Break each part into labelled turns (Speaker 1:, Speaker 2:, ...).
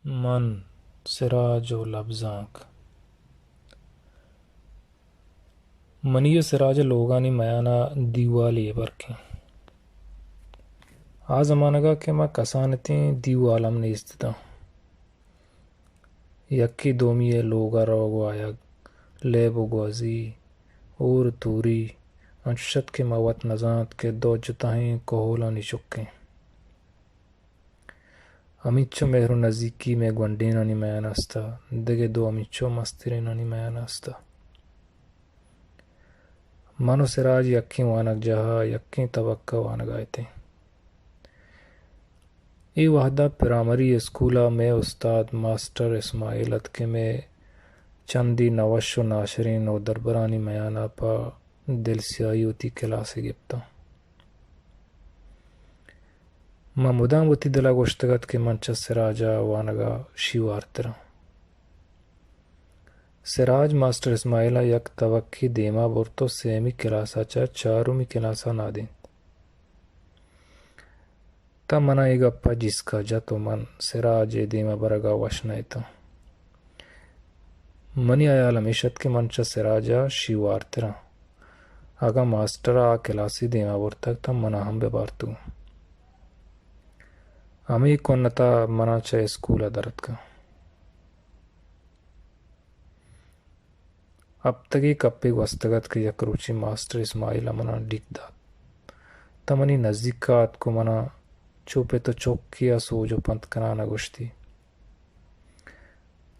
Speaker 1: من سراج و لبزانک منی سراج لوگانی میانا دیوالی برکیں آ زمانگا کہ میں کسانتیں دیوالم نیستتا یکی دومی لوگا روگو آیا لیبو گوازی اور توری انشت کے موت نزانت کے دو جتائیں کوہولانی چکیں امیچو مہرو نزدیکی میں گونڈینانی میانا استا دگے دو امیچو مسترینانی میانا استا منو سراج یکیں وانک جہا یکیں طبقہ وانک آئیتے ای وحدہ پرائمری اسکولا میں استاد ماسٹر اسماعیلت کے میں چندی نوش و ناشرین و دربرانی میانا پا دل سیائی ہوتی کلاس گپتا ما مدام ہوتی دلا گوشتگت کے منچ سراجا وانگا شیوارترا سراج ماسٹر اسماعیلہ یک توقی دیما برتو سیمی کلاسا چا چارومی کلاسا نادین تا منا ای گپا جس کا جتو من سراج دیما برگا وشنائیتا منی آیال ہمیشت کے منچ سراجا شیوارترا آگا ماسٹر آ کلاسی دیما برتک تا منا ہم ببارتو ہمیں کونتا منا چا اسکولا درد کا اب تکی کپی وستگت کے یک روچی ماسٹر اسماعیل منا ڈک داد تمنی نزدیکات کو منا چوپے تو چوک کیا سوجو پنت کنانا گشتی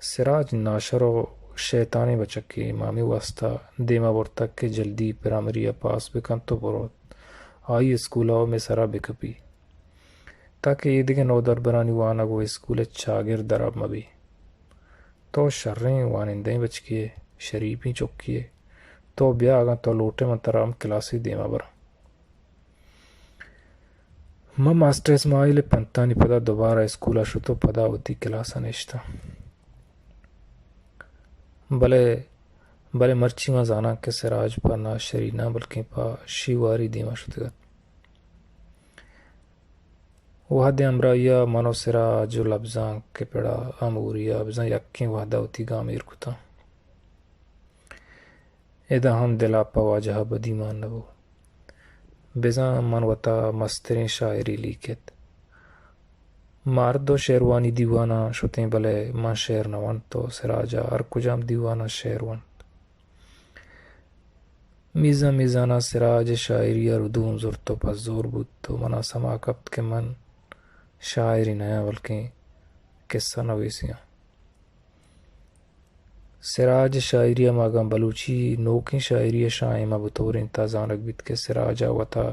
Speaker 1: سراج ناشر و شیطانی بچکی امامی واسطہ دیما برتک کے جلدی پرائمری پاس بکن تو بروت آئی اسکولاو میں سرا بکپی تاکہ یہ دیکھے نو دربرانی وانا گو اسکول چاگر دراب مبی تو شریں وانندیں بچکیے شریفی چکیے تو بیا آگا تو لوٹے منترام کلاسی دیما برا ما ماسٹر اسماعیل پنتانی پدا دوبارہ اسکولا شتو پدا ہوتی کلاسا نشتا بلے مرچی ما زانا کہ سراج پا نا شرینا بلکہ پا شیواری دیما شتگت وحدہ امرائیہ منو سراج و لبزاں کے پڑا اموریا بزاں یکیں وحدہ ہوتی گامیر کتا ادا ہم دلا پا واجہ بدی مان نبو بزاں من وطا مسترین شاعری لیکت مارد و شیروانی دیوانا شتیں بلے من شعر نوان تو سراجا ہر کجام دیوانا شعر ون میزانا سراج شاعری ردوم زرتو پس زور بود تو منا سما کبت کے من شاعری نیا بلکہ قصہ نویسیاں سراج شاعری ماگم بلوچی نوکیں شاعری شائمہ بطور انتظانک بیت کے سراجا وطا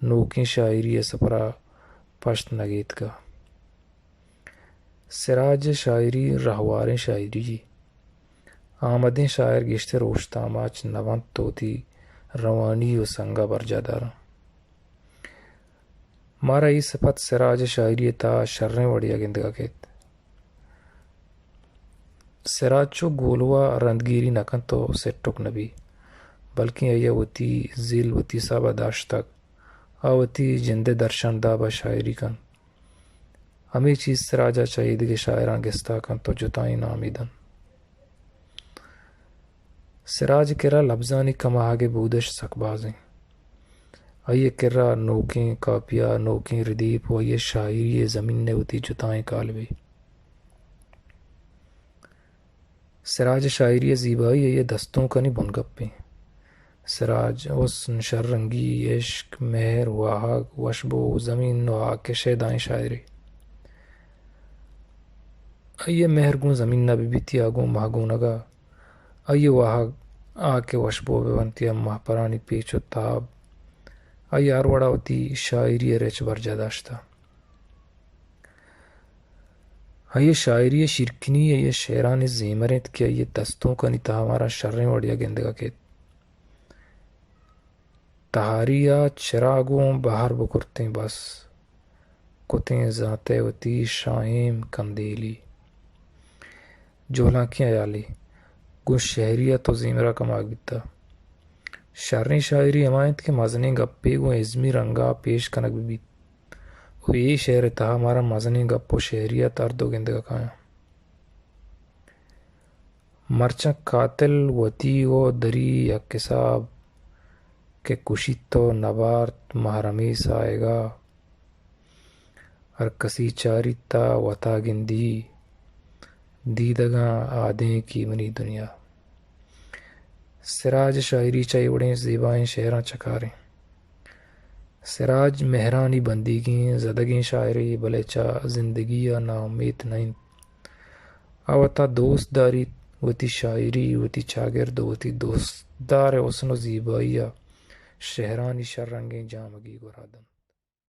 Speaker 1: نوکیں شاعری سپرا پشت نگیت کا سراج شاعری رہواریں شاعری جی آمدیں شاعر گشتے روشتاماچ نوان توتی روانی و سنگا برجا دارا مارا ای صفت سراج شاعری تا شریں وڑیا گندگا کہت سراج چو گولوا رندگیری نکن تو سٹک نبی بلکہ ایا وتی ذیل وتی سابا داشتک آوتی جند درشن دابا شاعری کن ہمیں چیز سراجا چاہید کے شاعران گستا کن تو جتائیں نامیدن سراج کرا لبزانی کما آگے بودش سکبازیں آئیے کرا نوکیں کاپیا نوکیں ردیپ و یہ شاعری زمین نے ہوتی جتائیں کالوی سراج شاعری زیبائی یہ دستوں کا نہیں بن گپیں سراج حسن شررنگی عشق مہر واہگ وشبو زمین و آگ کے شیدائیں شاعری آئیے مہر گون زمین نہ بیتی آگوں مہگوں نگا آئیے واہگ آگ کے وشبو بونتی ماہ پرانی پیچ و تاب آئیے آروڑا ہوتی شاعری ریچ برجا داشتا یہ شاعری شرکنی ہے یہ شعران زیمرت کیا یہ دستوں کا نتا ہمارا شریں وڑیا گندگا کے تہاریا چراغوں باہر بکرتیں بس کتیں ذاتیں ہوتی شائم کندیلی جولاں کی عیالی گو شہریہ تو زیمرہ کما گتا شریں شاعری حمایت کے مزنے گپے گو ازمی رنگا پیش کنک بھی یہی شعر تھا ہمارا مزنی گپ و شعریت ارد و گند کا کھایا مرچہ قاتل وتی و دری یا کساب کہ کشی تو نبارت محرمی سائے گا ہر کسی چاری تا وتا گندی دیدگاں آدیں کی منی دنیا سراج شاعری چائی وڑیں زیبائیں شعراں چکاریں سراج مہرانی بندگیں زدگیں شاعری بلے چا زندگی نا امید نہیں اوتا دوست داری وتی شاعری وتی چاگرد وتی دوست دار حسن و زیبائیہ شہرانی شرنگیں جامگی گرادن